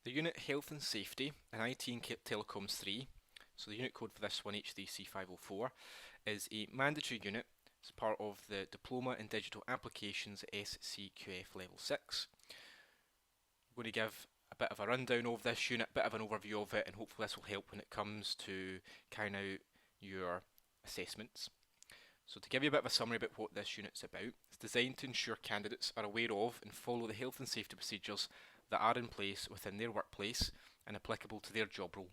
The unit Health and Safety in IT and Telecoms 3, so the unit code for this one, H3C504, is a mandatory unit. It's part of the Diploma in Digital Applications SCQF Level 6. I'm going to give a bit of a rundown of this unit, a bit of an overview of it, and hopefully this will help when it comes to carrying out your assessments. So to give you a bit of a summary about what this unit's about, it's designed to ensure candidates are aware of and follow the health and safety procedures that are in place within their workplace and applicable to their job role.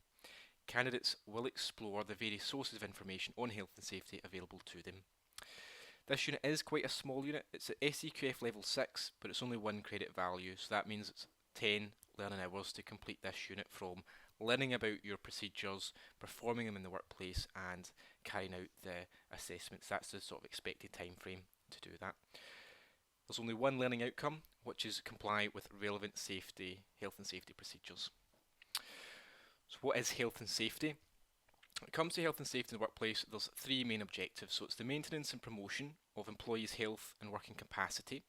Candidates will explore the various sources of information on health and safety available to them. This unit is quite a small unit. It's at SCQF level 6, but it's only 1 credit value, so that means it's 10 learning hours to complete this unit, from learning about your procedures, performing them in the workplace, and carrying out the assessments. That's the sort of expected time frame to do that. There's only one learning outcome, which is comply with relevant health and safety procedures. So what is health and safety? When it comes to health and safety in the workplace, there's 3 main objectives. So it's the maintenance and promotion of employees' health and working capacity.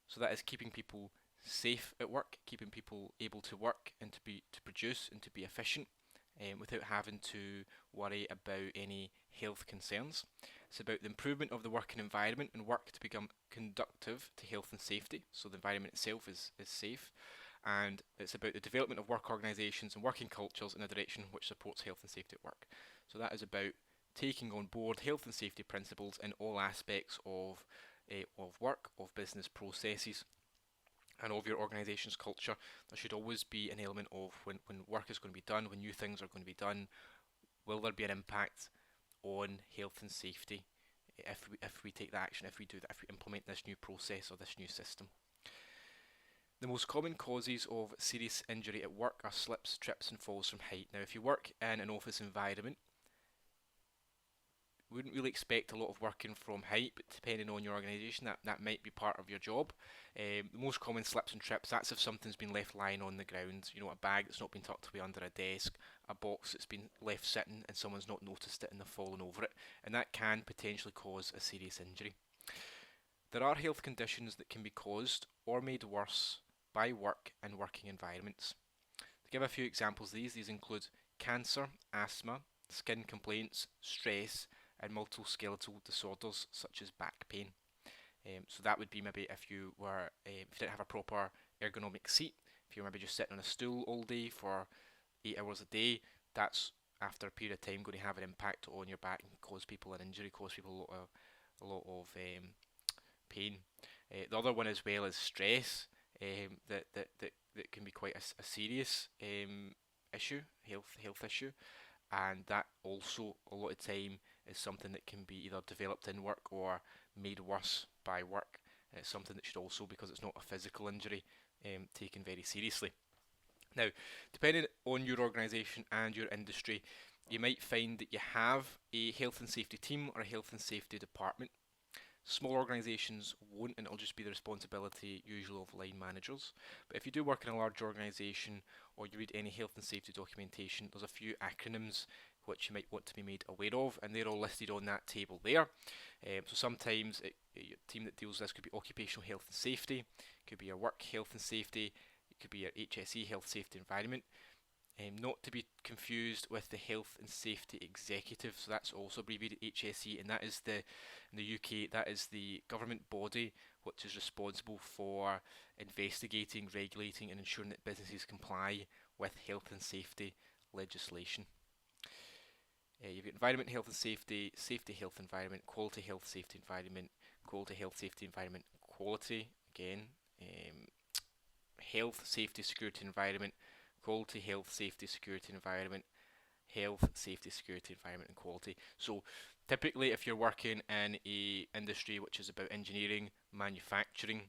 So that is keeping people safe at work, keeping people able to work and to produce and to be efficient, without having to worry about any health concerns. It's about the improvement of the working environment and work to become conducive to health and safety, so the environment itself is safe. And it's about the development of work organisations and working cultures in a direction which supports health and safety at work. So that is about taking on board health and safety principles in all aspects of work, of business processes, and of your organisation's culture. There should always be an element of when work is going to be done, when new things are going to be done, will there be an impact on health and safety if we take that action, if we do that, if we implement this new process or this new system. The most common causes of serious injury at work are slips, trips and falls from height. Now if you work in an office environment, wouldn't really expect a lot of working from height, but depending on your organisation, that might be part of your job. The most common slips and trips, that's if something's been left lying on the ground, a bag that's not been tucked away under a desk, a box that's been left sitting and someone's not noticed it and they've fallen over it, and that can potentially cause a serious injury. There are health conditions that can be caused or made worse by work and working environments. To give a few examples of these include cancer, asthma, skin complaints, stress, and musculoskeletal disorders such as back pain. So that would be maybe if you didn't have a proper ergonomic seat, if you're maybe just sitting on a stool all day for 8 hours a day, that's after a period of time going to have an impact on your back and cause people an injury, cause people a lot of pain. The other one as well is stress, that can be quite a serious issue, health issue, and that also a lot of time is something that can be either developed in work or made worse by work. And it's something that should also, because it's not a physical injury, taken very seriously. Now, depending on your organisation and your industry, you might find that you have a health and safety team or a health and safety department. Small organisations won't, and it'll just be the responsibility usually of line managers. But if you do work in a large organisation or you read any health and safety documentation, there's a few acronyms which you might want to be made aware of, and they're all listed on that table there. So sometimes a team that deals with this could be occupational health and safety, it could be your work health and safety, it could be your HSE, health, safety, environment. Not to be confused with the Health and Safety Executive, so that's also abbreviated HSE, and that is in the UK, that is the government body which is responsible for investigating, regulating and ensuring that businesses comply with health and safety legislation. You've got environment, health and safety, safety, health, environment, quality, health, safety, environment, quality, health, safety, environment, quality, again, health, safety, security, environment, quality, health, safety, security, environment, health, safety, security, environment and quality. So typically if you're working in a industry which is about engineering, manufacturing,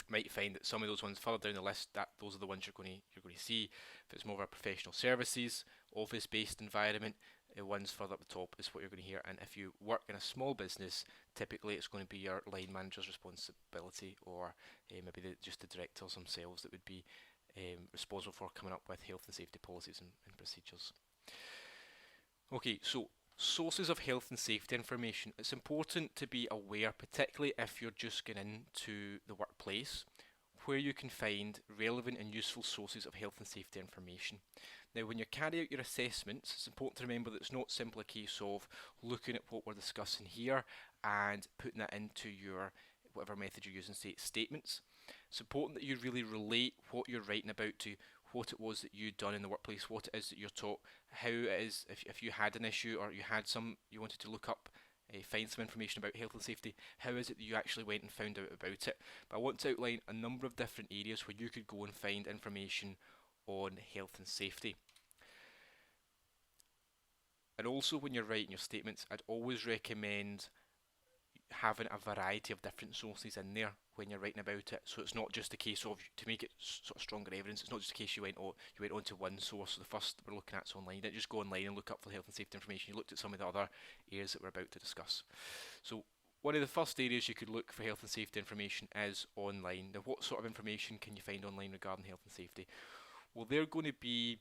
might find that some of those ones further down the list, that those are the ones you're going to see. If it's more of a professional services, office-based environment, ones further up the top is what you're going to hear. And if you work in a small business, typically it's going to be your line manager's responsibility, or maybe just the directors themselves that would be responsible for coming up with health and safety policies and procedures. Okay, so sources of health and safety information. It's important to be aware, particularly if you're just getting into the workplace, where you can find relevant and useful sources of health and safety information. Now, when you carry out your assessments, it's important to remember that it's not simply a case of looking at what we're discussing here and putting that into your whatever method you're using, say statements. It's important that you really relate what you're writing about to what it was that you'd done in the workplace, what it is that you're taught, how it is if you had an issue or you had some you wanted to look up, find some information about health and safety, how is it that you actually went and found out about it. But I want to outline a number of different areas where you could go and find information on health and safety. And also when you're writing your statements, I'd always recommend having a variety of different sources in there when you're writing about it. So it's not just a case of, to make it sort of stronger evidence, it's not just a case you went on to one source. So the first we're looking at is online. You didn't just go online and look up for health and safety information. You looked at some of the other areas that we're about to discuss. So one of the first areas you could look for health and safety information is online. Now, what sort of information can you find online regarding health and safety? Well, they're going to be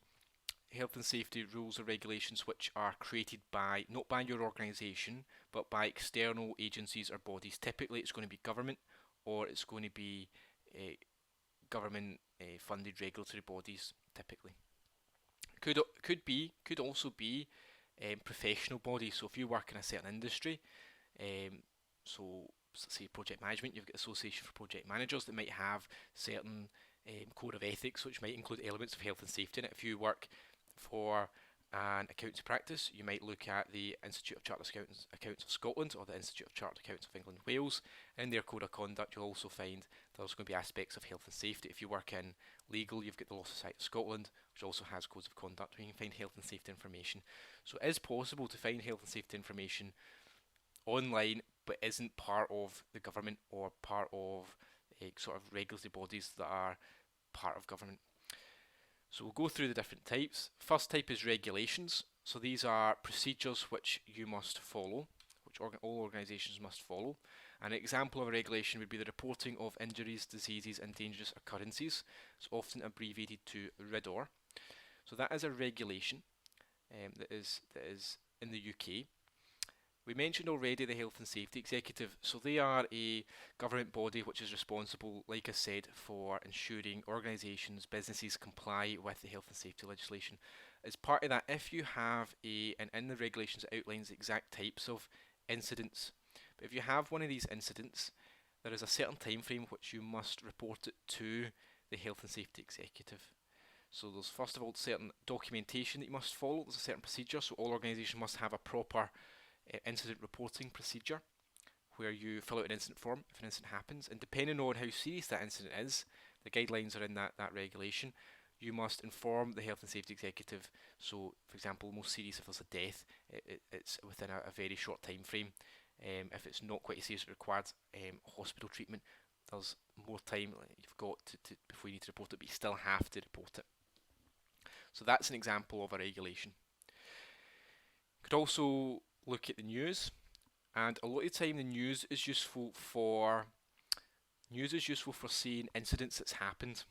health and safety rules or regulations which are created by, not by your organisation, but by external agencies or bodies. Typically it's going to be government, or it's going to be government funded regulatory bodies typically. Could also be professional bodies. So if you work in a certain industry, so say project management, you've got Association for Project Managers that might have certain code of ethics which might include elements of health and safety in it. If you work for an accountancy practice, you might look at the Institute of Chartered Accountants of Scotland or the Institute of Chartered Accountants of England and Wales. In their code of conduct, you'll also find there's going to be aspects of health and safety. If you work in legal, you've got the Law Society of Scotland, which also has codes of conduct where you can find health and safety information. So it is possible to find health and safety information online, but isn't part of the government or part of sort of regulatory bodies that are part of government. So we'll go through the different types. First type is regulations. So these are procedures which you must follow, which all organisations must follow. An example of a regulation would be the reporting of injuries, diseases and dangerous occurrences. It's often abbreviated to RIDOR. So that is a regulation that is in the UK. We mentioned already the Health and Safety Executive, so they are a government body which is responsible, like I said, for ensuring organisations, businesses comply with the health and safety legislation. As part of that, if you have and in the regulations it outlines the exact types of incidents, but if you have one of these incidents, there is a certain time frame which you must report it to the Health and Safety Executive. So there's first of all certain documentation that you must follow, there's a certain procedure, so all organisations must have a proper incident reporting procedure where you fill out an incident form if an incident happens, and depending on how serious that incident is, the guidelines are in that regulation, you must inform the health and safety executive. So for example, most serious, if there's a death, it's within a very short time frame. If it's not quite as serious, it requires hospital treatment, there's more time you've got to before you need to report it, but you still have to report it. So that's an example of a regulation. You could also look at the news, and a lot of the time the news is useful for seeing incidents that's happened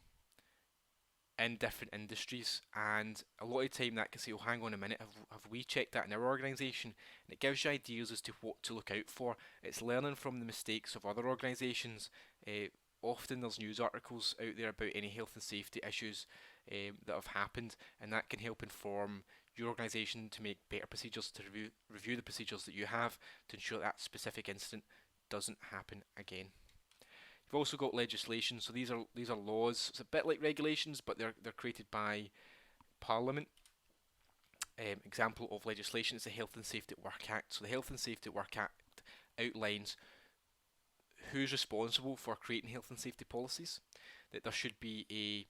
in different industries, and a lot of the time that can say, oh, hang on a minute, have we checked that in our organisation? And it gives you ideas as to what to look out for. It's learning from the mistakes of other organisations. Often there's news articles out there about any health and safety issues that have happened, and that can help inform your organisation to make better procedures, to review the procedures that you have to ensure that specific incident doesn't happen again. You've also got legislation, so these are laws. It's a bit like regulations, but they're created by Parliament. Example of legislation is the Health and Safety at Work Act. So the Health and Safety at Work Act outlines who's responsible for creating health and safety policies, that there should be a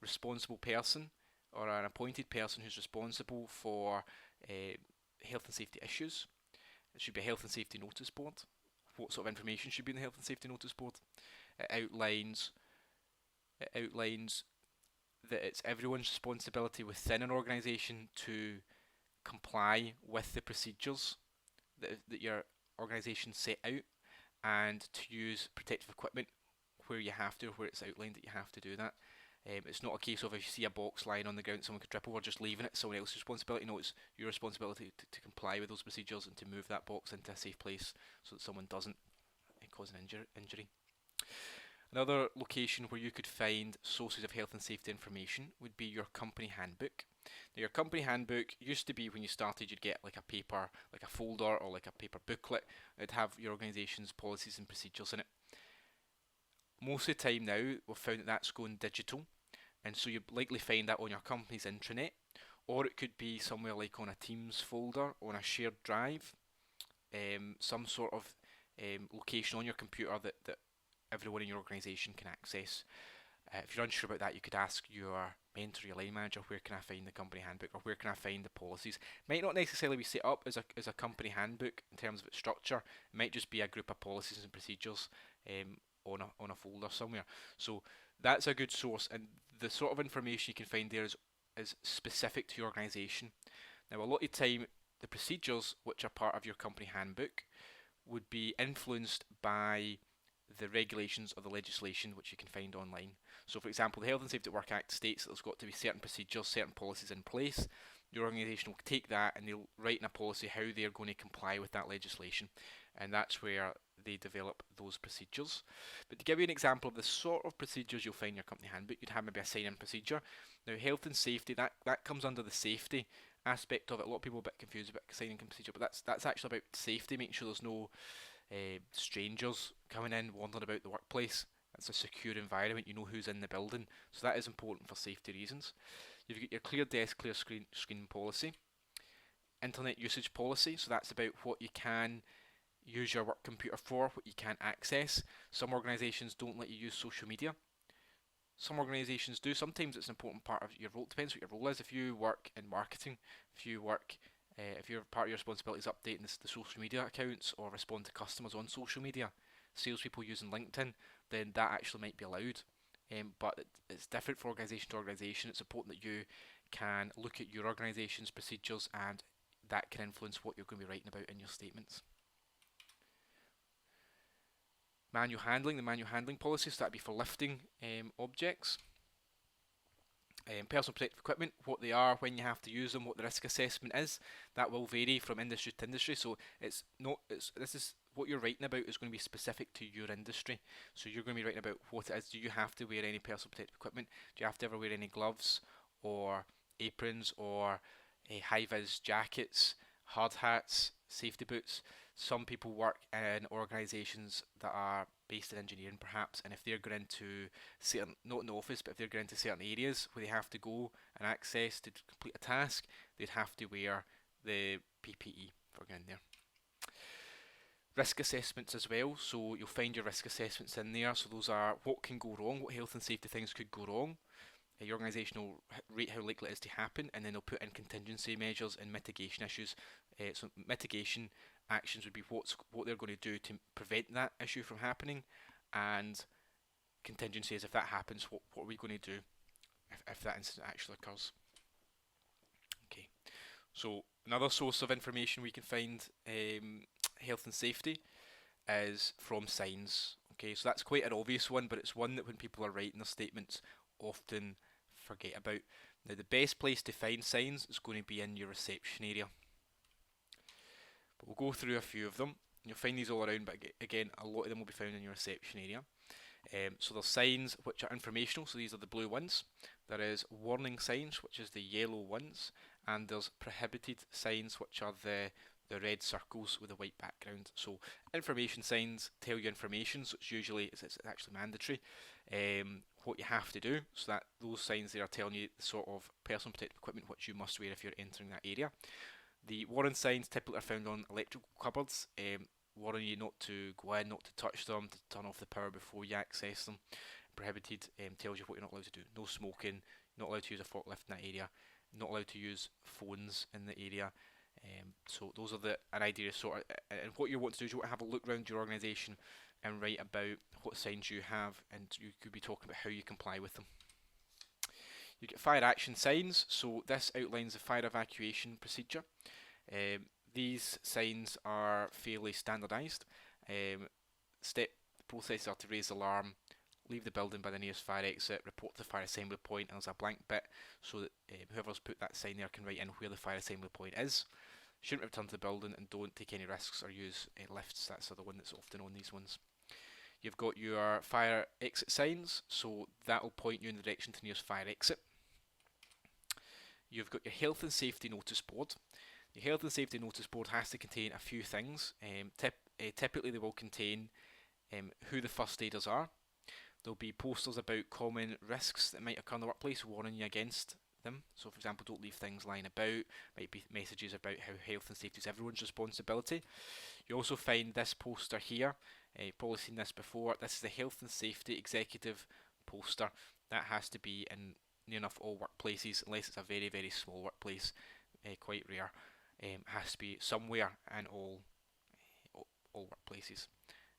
responsible person or an appointed person who's responsible for health and safety issues. It should be a health and safety notice board. What sort of information should be in the health and safety notice board? It outlines that it's everyone's responsibility within an organisation to comply with the procedures that your organisation set out, and to use protective equipment where you have to, or where it's outlined that you have to do that. It's not a case of if you see a box lying on the ground someone could trip over, just leaving it, someone else's responsibility. No, it's your responsibility to comply with those procedures and to move that box into a safe place so that someone doesn't cause an injury. Another location where you could find sources of health and safety information would be your company handbook. Now, your company handbook used to be when you started, you'd get like a paper, like a folder or like a paper booklet. It'd have your organisation's policies and procedures in it. Most of the time now, we've found that that's going digital, and so you'd likely find that on your company's intranet, or it could be somewhere like on a Teams folder, on a shared drive, some sort of location on your computer that everyone in your organisation can access. If you're unsure about that, you could ask your mentor, your line manager, where can I find the company handbook or where can I find the policies? It might not necessarily be set up as a company handbook in terms of its structure. It might just be a group of policies and procedures on a folder somewhere. So that's a good source, and the sort of information you can find there is specific to your organisation. Now, a lot of the time, the procedures which are part of your company handbook would be influenced by the regulations or the legislation which you can find online. So, for example, the Health and Safety at Work Act states that there's got to be certain procedures, certain policies in place. Your organisation will take that and they'll write in a policy how they're going to comply with that legislation, and that's where they develop those procedures. But to give you an example of the sort of procedures you'll find in your company handbook, you'd have maybe a sign-in procedure. Now, health and safety, that comes under the safety aspect of it. A lot of people are a bit confused about sign-in procedure, but that's actually about safety, making sure there's no strangers coming in, wandering about the workplace. It's a secure environment, you know who's in the building, so that is important for safety reasons. You've got your clear desk, clear screen policy, internet usage policy, so that's about what you can use your work computer for, what you can't access. Some organisations don't let you use social media. Some organisations do. Sometimes it's an important part of your role. It depends what your role is. If you work in marketing, if your part of your responsibility is updating the social media accounts or respond to customers on social media, salespeople using LinkedIn, then that actually might be allowed. But it's different for organisation to organisation. It's important that you can look at your organisation's procedures, and that can influence what you're going to be writing about in your statements. Manual handling, the manual handling policy, so that'd be for lifting objects. Personal protective equipment, what they are, when you have to use them, what the risk assessment is. That will vary from industry to industry, so this is what you're writing about is going to be specific to your industry. So you're going to be writing about what it is. Do you have to wear any personal protective equipment? Do you have to ever wear any gloves or aprons or high-vis jackets, hard hats, safety boots? Some people work in organisations that are based in engineering perhaps, and if they're going into certain, not in the office, but if they're going into certain areas where they have to go and access to complete a task, they'd have to wear the PPE for going there. Risk assessments as well, so you'll find your risk assessments in there. So those are what can go wrong, what health and safety things could go wrong. Your organisation will rate how likely it is to happen, and then they'll put in contingency measures and mitigation issues. So mitigation actions would be what they're going to do to prevent that issue from happening, and contingency is if that happens, what are we going to do if that incident actually occurs. Okay, so another source of information we can find health and safety is from signs. Okay, so that's quite an obvious one, but it's one that when people are writing their statements often forget about. Now, the best place to find signs is going to be in your reception area. But we'll go through a few of them. You'll find these all around, but again, a lot of them will be found in your reception area. So there's signs which are informational, so these are the blue ones. There is warning signs, which is the yellow ones, and there's prohibited signs, which are the red circles with a white background. So information signs tell you information, so it's actually mandatory what you have to do. So that those signs there are telling you the sort of personal protective equipment which you must wear if you're entering that area. The warning signs typically are found on electrical cupboards, warning you not to go in, not to touch them, to turn off the power before you access them. Prohibited tells you what you're not allowed to do. No smoking, not allowed to use a forklift in that area, not allowed to use phones in the area. So those are an idea of sort of, and what you want to do is you want to have a look around your organisation and write about what signs you have, and you could be talking about how you comply with them. You get fire action signs, so this outlines the fire evacuation procedure. These signs are fairly standardised. Step processes are to raise the alarm, leave the building by the nearest fire exit, report to the fire assembly point, and there's a blank bit so that whoever's put that sign there can write in where the fire assembly point is. Shouldn't return to the building, and don't take any risks or use lifts. That's the other one that's often on these ones. You've got your fire exit signs, so that will point you in the direction to the nearest fire exit. You've got your health and safety notice board. Your health and safety notice board has to contain a few things. Typically they will contain who the first aiders are. There'll be posters about common risks that might occur in the workplace, warning you against them. So, for example, don't leave things lying about. Might be messages about how health and safety is everyone's responsibility. You also find this poster here. You've probably seen this before. This is the health and safety executive poster. That has to be in near enough all workplaces, unless it's a very, very small workplace, quite rare. Has to be somewhere in all workplaces,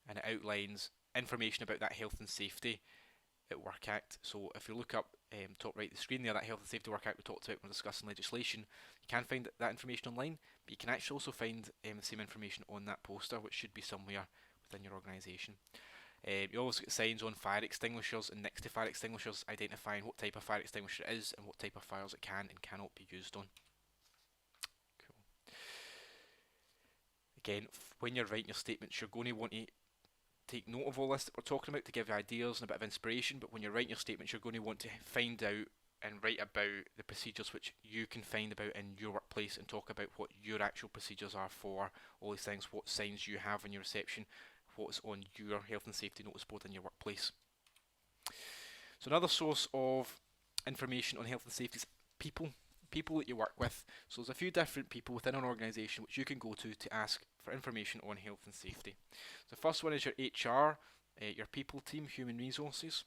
and it outlines information about that health and safety at Work Act. So if you look up top right of the screen there, that Health and Safety Work Act we talked about when discussing legislation, you can find that information online, but you can actually also find the same information on that poster, which should be somewhere within your organisation. You also get signs on fire extinguishers and next to fire extinguishers, identifying what type of fire extinguisher it is and what type of fires it can and cannot be used on. Cool. Again, when you're writing your statements, you're going to want to take note of all this that we're talking about to give you ideas and a bit of inspiration, but when you're writing your statements, you're going to want to find out and write about the procedures which you can find about in your workplace and talk about what your actual procedures are for all these things, what signs you have in your reception, what's on your health and safety notice board in your workplace. So another source of information on health and safety is people that you work with. So there's a few different people within an organisation which you can go to ask for information on health and safety. So the first one is your HR, your people team, human resources.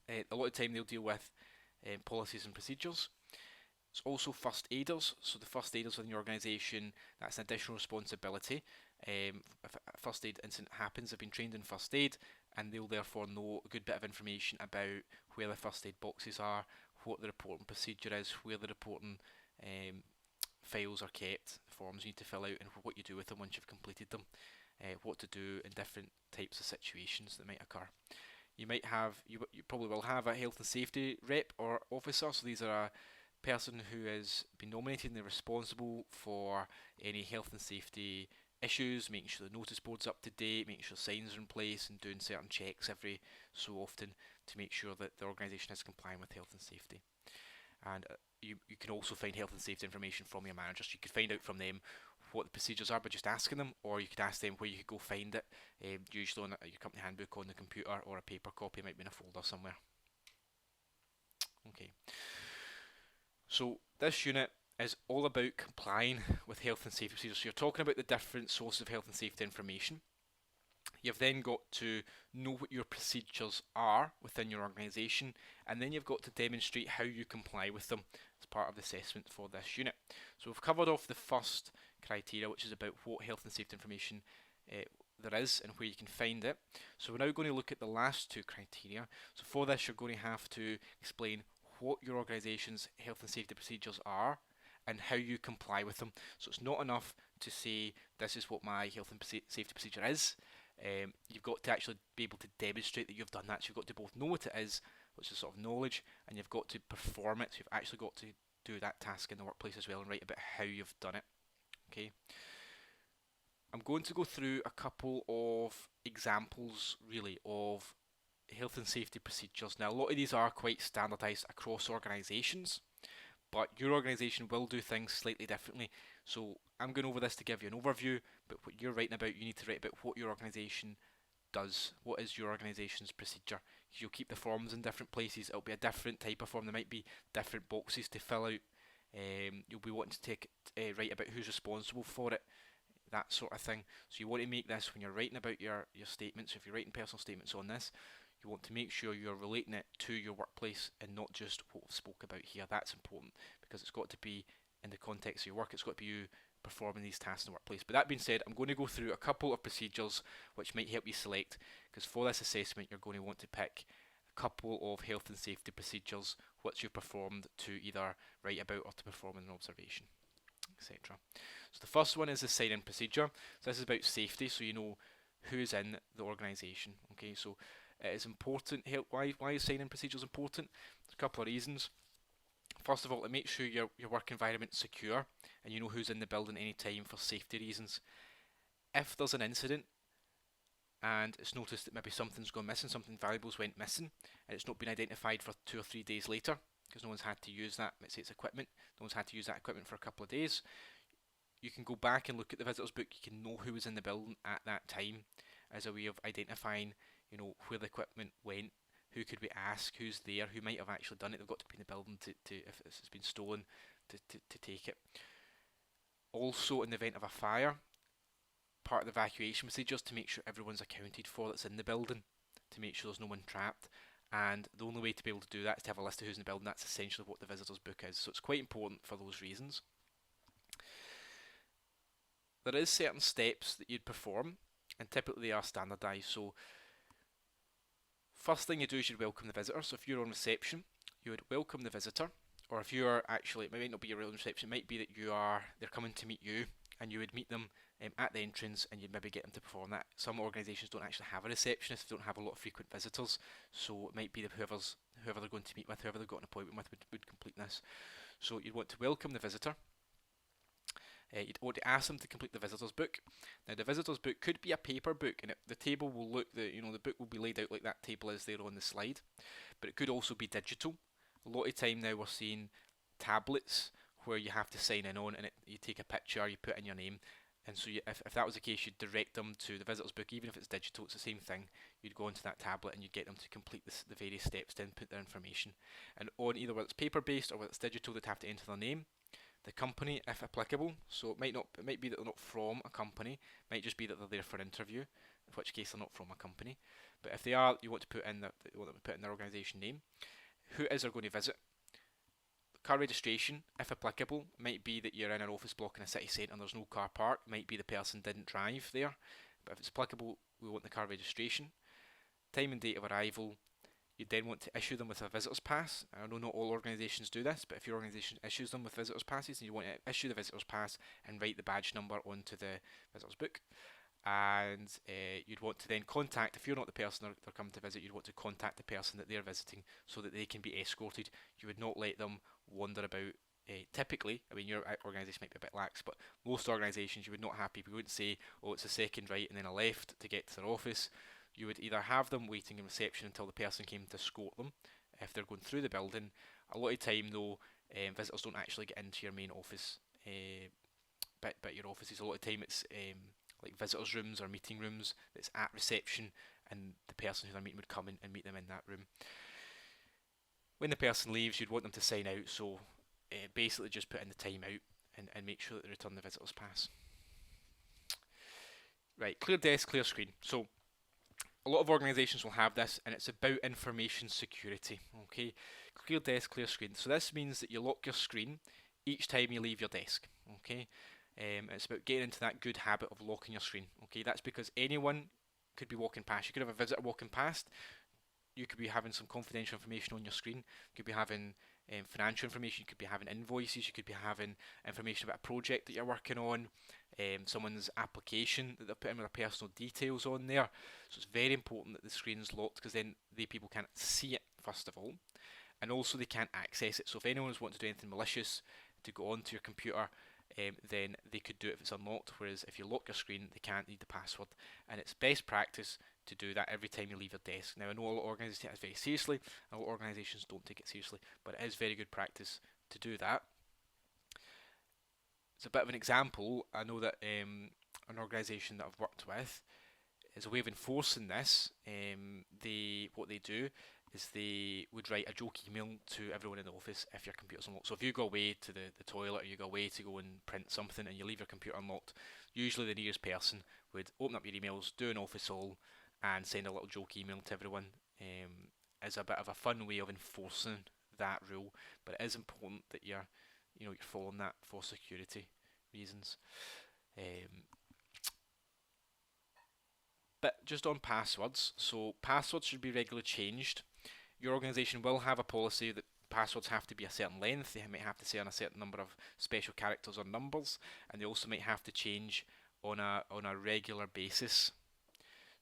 A lot of time they'll deal with policies and procedures. It's also first aiders. So the first aiders within your organisation, that's an additional responsibility. If a first aid incident happens, they've been trained in first aid, and they'll therefore know a good bit of information about where the first aid boxes are, what the reporting procedure is, where the reporting files are kept, forms you need to fill out, and what you do with them once you've completed them, what to do in different types of situations that might occur. You might have, you probably will have a health and safety rep or officer, so these are a person who has been nominated and they're responsible for any health and safety issues, making sure the notice board's up to date, making sure signs are in place, and doing certain checks every so often to make sure that the organisation is complying with health and safety. And you can also find health and safety information from your managers. You could find out from them what the procedures are by just asking them, or you could ask them where you could go find it, usually on your company handbook on the computer, or a paper copy might be in a folder somewhere. Okay. So this unit is all about complying with health and safety procedures. So you're talking about the different sources of health and safety information. You've then got to know what your procedures are within your organisation, and then you've got to demonstrate how you comply with them as part of the assessment for this unit. So we've covered off the first criteria, which is about what health and safety information there is and where you can find it. So we're now going to look at the last two criteria. So for this, you're going to have to explain what your organisation's health and safety procedures are and how you comply with them. So it's not enough to say this is what my health and safety procedure is. You've got to actually be able to demonstrate that you've done that. So you've got to both know what it is, which is sort of knowledge, and you've got to perform it. So you've actually got to do that task in the workplace as well and write about how you've done it. Okay. I'm going to go through a couple of examples really of health and safety procedures. Now a lot of these are quite standardised across organisations, but your organisation will do things slightly differently. So I'm going over this to give you an overview, but what you're writing about, you need to write about what your organisation does. What is your organisation's procedure? You'll keep the forms in different places. It'll be a different type of form. There might be different boxes to fill out. You'll be wanting to write about who's responsible for it, that sort of thing. So you want to make this, when you're writing about your statements, if you're writing personal statements on this, you want to make sure you're relating it to your workplace and not just what we've spoke about here. That's important because it's got to be in the context of your work. It's got to be you performing these tasks in the workplace. But that being said, I'm going to go through a couple of procedures which might help you select, because for this assessment you're going to want to pick a couple of health and safety procedures which you've performed to either write about or to perform in an observation, etc. So the first one is the sign-in procedure. So this is about safety, so you know who is in the organisation. Okay, so it is important. Why is sign-in procedures important? There's a couple of reasons. First of all, to make sure your work environment is secure and you know who's in the building any time for safety reasons. If there's an incident, and it's noticed that maybe something's gone missing, something valuables went missing, and it's not been identified for 2 or 3 days later because no one's had to use that, let's say it's equipment, no one's had to use that equipment for a couple of days, you can go back and look at the visitor's book, you can know who was in the building at that time as a way of identifying, where the equipment went, who could we ask, who's there, who might have actually done it. They've got to be in the building to if it's been stolen, to take it. Also, in the event of a fire, part of the evacuation procedures to make sure everyone's accounted for that's in the building, to make sure there's no one trapped. And the only way to be able to do that is to have a list of who's in the building. That's essentially what the visitor's book is. So it's quite important for those reasons. There is certain steps that you'd perform, and typically they are standardised. So first thing you do is you'd welcome the visitor. So if you're on reception, you would welcome the visitor. Or if you're actually, it might not be your real reception, it might be that they're coming to meet you, and you would meet them at the entrance, and you'd maybe get them to perform that. Some organisations don't actually have a receptionist, they don't have a lot of frequent visitors, so it might be that whoever they're going to meet with, whoever they've got an appointment with, would complete this. So you'd want to welcome the visitor. You'd want to ask them to complete the visitor's book. Now the visitor's book could be a paper book, and the table will look, the book will be laid out like that table is there on the slide, but it could also be digital. A lot of time now we're seeing tablets where you have to sign in on, and you take a picture, you put in your name, and so if that was the case, you'd direct them to the visitor's book. Even if it's digital, it's the same thing. You'd go onto that tablet and you'd get them to complete the various steps to input their information. And on either whether it's paper based or whether it's digital, they'd have to enter their name, the company if applicable. So it might be that they're not from a company, it might just be that they're there for an interview, in which case they're not from a company. But if they are, you want to put in their organisation name. Who is they're going to visit? Car registration, if applicable, might be that you're in an office block in a city centre and there's no car park. Might be the person didn't drive there. But if it's applicable, we want the car registration. Time and date of arrival, you then want to issue them with a visitor's pass. I know not all organisations do this, but if your organisation issues them with visitor's passes, then you want to issue the visitor's pass and write the badge number onto the visitor's book. And you'd want to then contact, if you're not the person they're coming to visit, you'd want to contact the person that they're visiting so that they can be escorted. You would not let them wander about. Typically, I mean, your organisation might be a bit lax, but most organisations you would not have people. You wouldn't say, oh, it's a second right and then a left to get to their office. You would either have them waiting in reception until the person came to escort them if they're going through the building. A lot of time though, visitors don't actually get into your main office, but your offices. A lot of time it's like visitors' rooms or meeting rooms that's at reception, and the person who they're meeting would come in and meet them in that room. When the person leaves, you'd want them to sign out, so basically just put in the time out and make sure that they return the visitor's pass. Right, clear desk, clear screen. So a lot of organisations will have this, and it's about information security. Okay, clear desk, clear screen. So this means that you lock your screen each time you leave your desk. Okay, it's about getting into that good habit of locking your screen. Okay, that's because anyone could be walking past. You could have a visitor walking past. You could be having some confidential information on your screen. You could be having financial information. You could be having invoices. You could be having information about a project that you're working on. Someone's application that they're putting their personal details on there. So it's very important that the screen's locked, because then people can't see it first of all, and also they can't access it. So if anyone's wanting to do anything malicious to go onto your computer, then they could do it if it's unlocked. Whereas if you lock your screen, they can't read the password, and it's best practice to do that every time you leave your desk. Now I know a lot of organisations take this very seriously, and a lot of organisations don't take it seriously, but it is very good practice to do that. It's a bit of an example. I know that an organisation that I've worked with, as a way of enforcing this, what they do is they would write a joke email to everyone in the office if your computer's unlocked. So if you go away to the toilet, or you go away to go and print something and you leave your computer unlocked, usually the nearest person would open up your emails, do an office all, and send a little joke email to everyone, as a bit of a fun way of enforcing that rule. But it is important that you're following that for security reasons. But just on passwords, so passwords should be regularly changed. Your organisation will have a policy that passwords have to be a certain length. They might have to say on a certain number of special characters or numbers, and they also might have to change on a regular basis.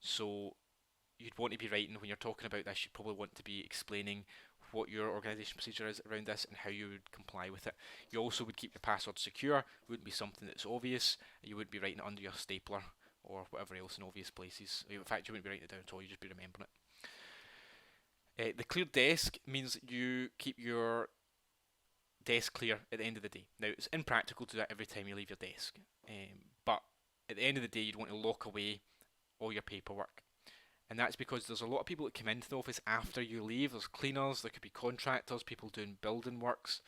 So you'd want to be writing, when you're talking about this, you'd probably want to be explaining what your organisation procedure is around this and how you would comply with it. You also would keep your password secure. It wouldn't be something that's obvious. You wouldn't be writing it under your stapler or whatever else in obvious places. In fact, you wouldn't be writing it down at all, you'd just be remembering it. The clear desk means that you keep your desk clear at the end of the day. Now, it's impractical to do that every time you leave your desk, but at the end of the day, you'd want to lock away all your paperwork. And that's because there's a lot of people that come into the office after you leave. There's cleaners, there could be contractors, people doing building works.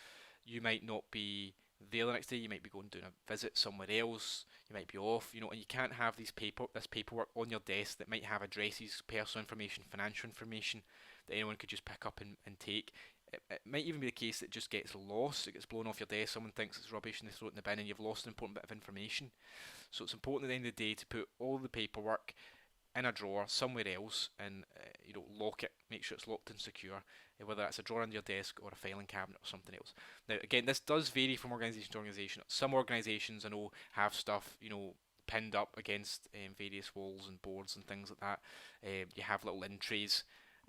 You might not be there the next day, you might be going doing a visit somewhere else, you might be off, and you can't have this paperwork on your desk that might have addresses, personal information, financial information that anyone could just pick up and take. It might even be the case that it just gets lost, it gets blown off your desk, someone thinks it's rubbish and they throw it in the bin and you've lost an important bit of information. So it's important at the end of the day to put all the paperwork in a drawer somewhere else and lock it, make sure it's locked and secure, whether that's a drawer under your desk or a filing cabinet or something else. Now again, this does vary from organisation to organisation. Some organisations I know have stuff pinned up against various walls and boards and things like that. You have little in trays.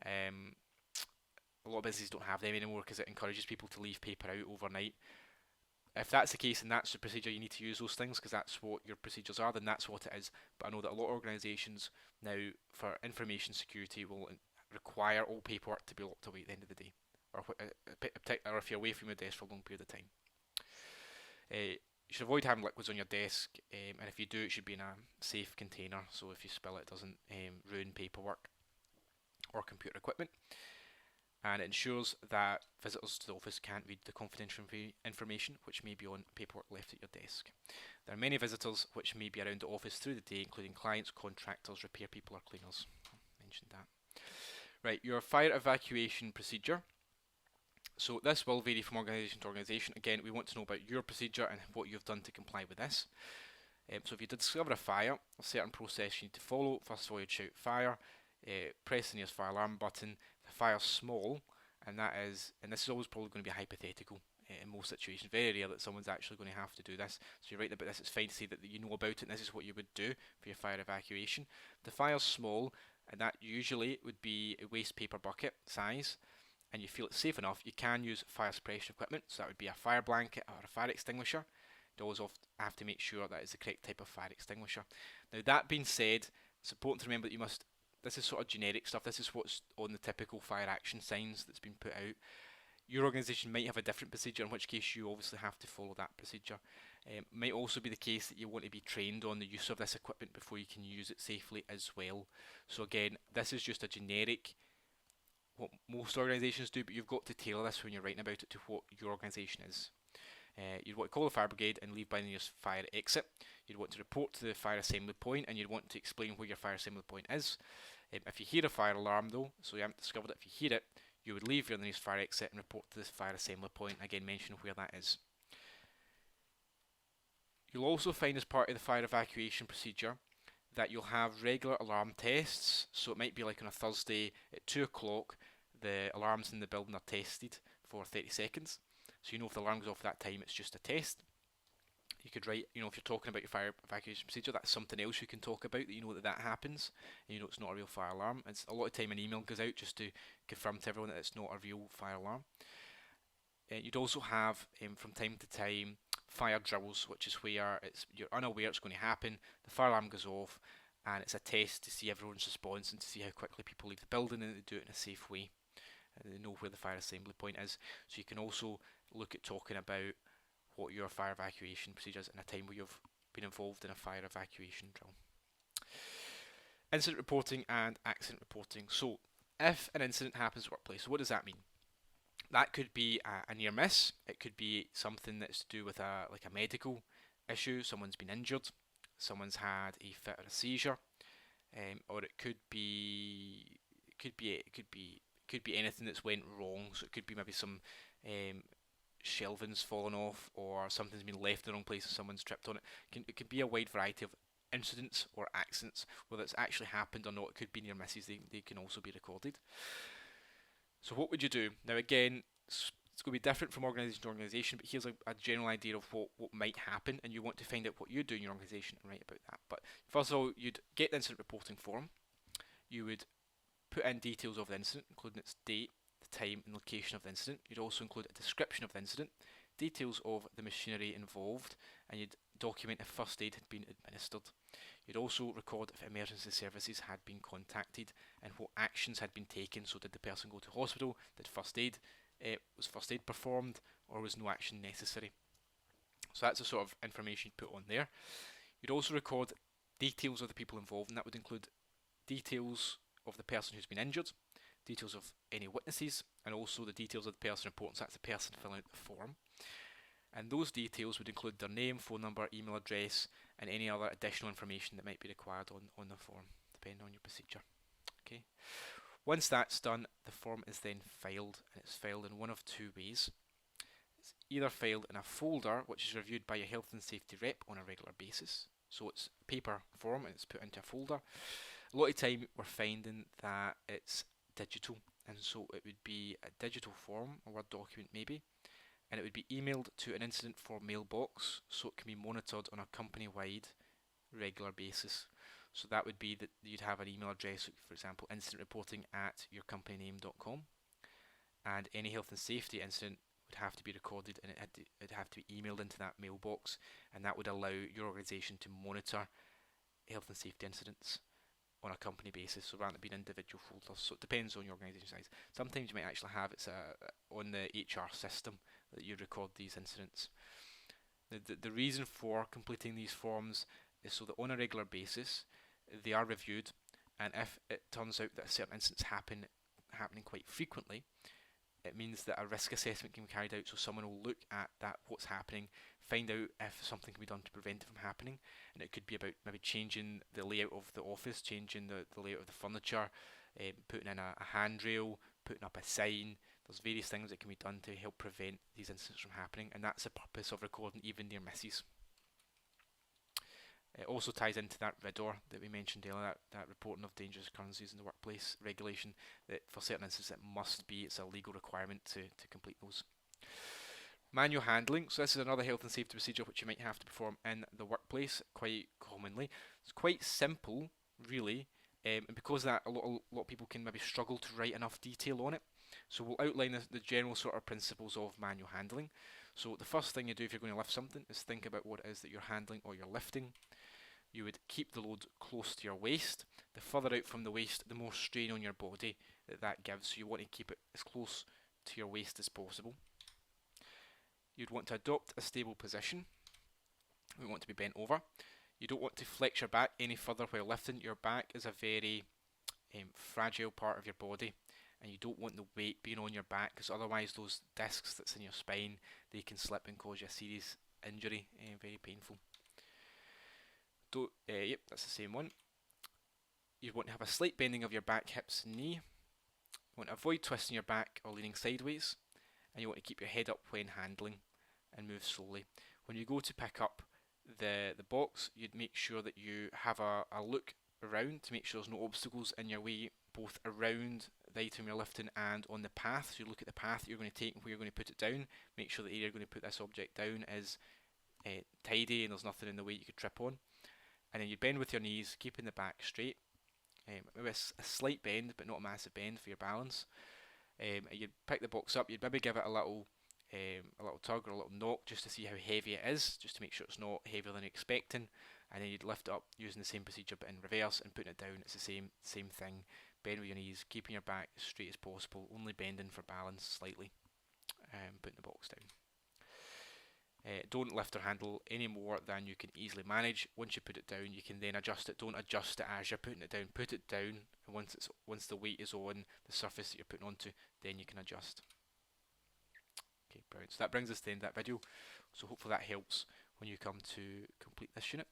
A lot of businesses don't have them anymore because it encourages people to leave paper out overnight. If that's the case and that's the procedure, you need to use those things because that's what your procedures are, then that's what it is. But I know that a lot of organisations now, for information security, will require all paperwork to be locked away at the end of the day, or if you're away from your desk for a long period of time. You should avoid having liquids on your desk, and if you do, it should be in a safe container, so if you spill it, it doesn't ruin paperwork or computer equipment. And it ensures that visitors to the office can't read the confidential information which may be on paperwork left at your desk. There are many visitors which may be around the office through the day, including clients, contractors, repair people or cleaners. I mentioned that. Right, your fire evacuation procedure. So this will vary from organisation to organisation. Again, we want to know about your procedure and what you've done to comply with this. So if you discover a fire, a certain process you need to follow. First of all, you'd shout fire, press the nearest fire alarm button. The fire's small, and this is always probably going to be hypothetical in most situations. Very rare that someone's actually going to have to do this. So you're writing about this, it's fine to say that you know about it and this is what you would do for your fire evacuation. The fire's small, and that usually would be a waste paper bucket size, and you feel it's safe enough, you can use fire suppression equipment. So that would be a fire blanket or a fire extinguisher. You always have to make sure that is the correct type of fire extinguisher. Now that being said, it's important to remember that this is sort of generic stuff. This is what's on the typical fire action signs that's been put out. Your organisation might have a different procedure, in which case you obviously have to follow that procedure. It might also be the case that you want to be trained on the use of this equipment before you can use it safely as well. So again, this is just a generic, what most organisations do, but you've got to tailor this when you're writing about it to what your organisation is. You'd want to call the fire brigade and leave by the nearest fire exit. You'd want to report to the fire assembly point, and you'd want to explain where your fire assembly point is. If you hear a fire alarm though, so you haven't discovered it, if you hear it, you would leave your nearest fire exit and report to the fire assembly point, again mention where that is. You'll also find as part of the fire evacuation procedure that you'll have regular alarm tests. So it might be like on a Thursday at 2 o'clock, the alarms in the building are tested for 30 seconds. So you know if the alarm goes off that time, it's just a test. You could write, if you're talking about your fire evacuation procedure, that's something else you can talk about, that you know that happens, and it's not a real fire alarm. It's a lot of time an email goes out just to confirm to everyone that it's not a real fire alarm. You'd also have, from time to time, fire drills, which is where you're unaware it's going to happen, the fire alarm goes off, and it's a test to see everyone's response and to see how quickly people leave the building, and they do it in a safe way. And they know where the fire assembly point is. So you can also look at talking about what your fire evacuation procedure is in a time where you've been involved in a fire evacuation drill. Incident reporting and accident reporting. So if an incident happens at the workplace, so what does that mean? That could be a near miss. It could be something that's to do with a medical issue. Someone's been injured. Someone's had a fit or a seizure, or it could be anything that's went wrong. So it could be maybe some shelving's fallen off, or something's been left in the wrong place and someone's tripped on it. It could be a wide variety of incidents or accidents, whether it's actually happened or not. It could be near misses. They can also be recorded. So what would you do? Now again, it's going to be different from organisation to organisation, but here's a general idea of what might happen, and you want to find out what you do in your organisation and write about that. But first of all, you'd get the incident reporting form. You would put in details of the incident, including its date, the time and location of the incident. You'd also include a description of the incident, details of the machinery involved, and you'd document if first aid had been administered. You'd also record if emergency services had been contacted and what actions had been taken. So did the person go to hospital? Did first aid was first aid performed, or was no action necessary? So that's the sort of information you put on there. You'd also record details of the people involved, and that would include details of the person who's been injured, details of any witnesses, and also the details of the person reporting. So that's the person filling out the form. And those details would include their name, phone number, email address, and any other additional information that might be required on the form, depending on your procedure. Okay. Once that's done, the form is then filed, and it's filed in one of two ways. It's either filed in a folder, which is reviewed by a health and safety rep on a regular basis. So it's a paper form and it's put into a folder. A lot of time we're finding that it's digital, and so it would be a digital form, a Word document maybe, and it would be emailed to an incident form mailbox, so it can be monitored on a company-wide regular basis. So that would be that you'd have an email address, for example, incidentreporting@yourcompanyname.com, and any health and safety incident would have to be recorded, and it'd have to be emailed into that mailbox, and that would allow your organisation to monitor health and safety incidents on a company basis, so rather than being individual folders. So it depends on your organisation size. Sometimes you might actually have it's on the HR system that you record these incidents. The reason for completing these forms is so that on a regular basis they are reviewed, and if it turns out that certain incidents happening quite frequently, it means that a risk assessment can be carried out, so someone will look at that, what's happening, find out if something can be done to prevent it from happening, and it could be about maybe changing the layout of the office, changing the layout of the furniture, putting in a handrail, putting up a sign. There's various things that can be done to help prevent these incidents from happening, and that's the purpose of recording even near misses. It also ties into that RIDOR that we mentioned earlier, that reporting of dangerous occurrences in the workplace regulation, that for certain instances it's a legal requirement to complete those. Manual handling, so this is another health and safety procedure which you might have to perform in the workplace quite commonly. It's quite simple, really, and because of that, a lot of people can maybe struggle to write enough detail on it. So we'll outline the general sort of principles of manual handling. So the first thing you do if you're going to lift something is think about what it is that you're handling or you're lifting. You would keep the load close to your waist. The further out from the waist, the more strain on your body that gives. So you want to keep it as close to your waist as possible. You'd want to adopt a stable position. We want to be bent over. You don't want to flex your back any further while lifting. Your back is a very fragile part of your body, and you don't want the weight being on your back, because otherwise those discs that's in your spine, they can slip and cause you a serious injury, very painful. Yep, that's the same one. You want to have a slight bending of your back, hips, and knee. You want to avoid twisting your back or leaning sideways, and you want to keep your head up when handling and move slowly. When you go to pick up the box, you'd make sure that you have a look around to make sure there's no obstacles in your way, both around the item you're lifting and on the path. So you look at the path you're going to take and where you're going to put it down. Make sure the area you're going to put this object down is tidy and there's nothing in the way you could trip on. And then you bend with your knees, keeping the back straight. Maybe a slight bend, but not a massive bend for your balance. You'd pick the box up. You'd maybe give it a little tug or a little knock just to see how heavy it is, just to make sure it's not heavier than you're expecting. And then you'd lift it up using the same procedure but in reverse and putting it down. It's the same thing. Bend with your knees, keeping your back as straight as possible, only bending for balance slightly, putting the box down. Don't lift or handle any more than you can easily manage. Once you put it down, you can then adjust it. Don't adjust it as you're putting it down. Put it down, and once the weight is on the surface that you're putting onto, then you can adjust. Okay, brilliant. So that brings us to the end of that video. So hopefully that helps when you come to complete this unit.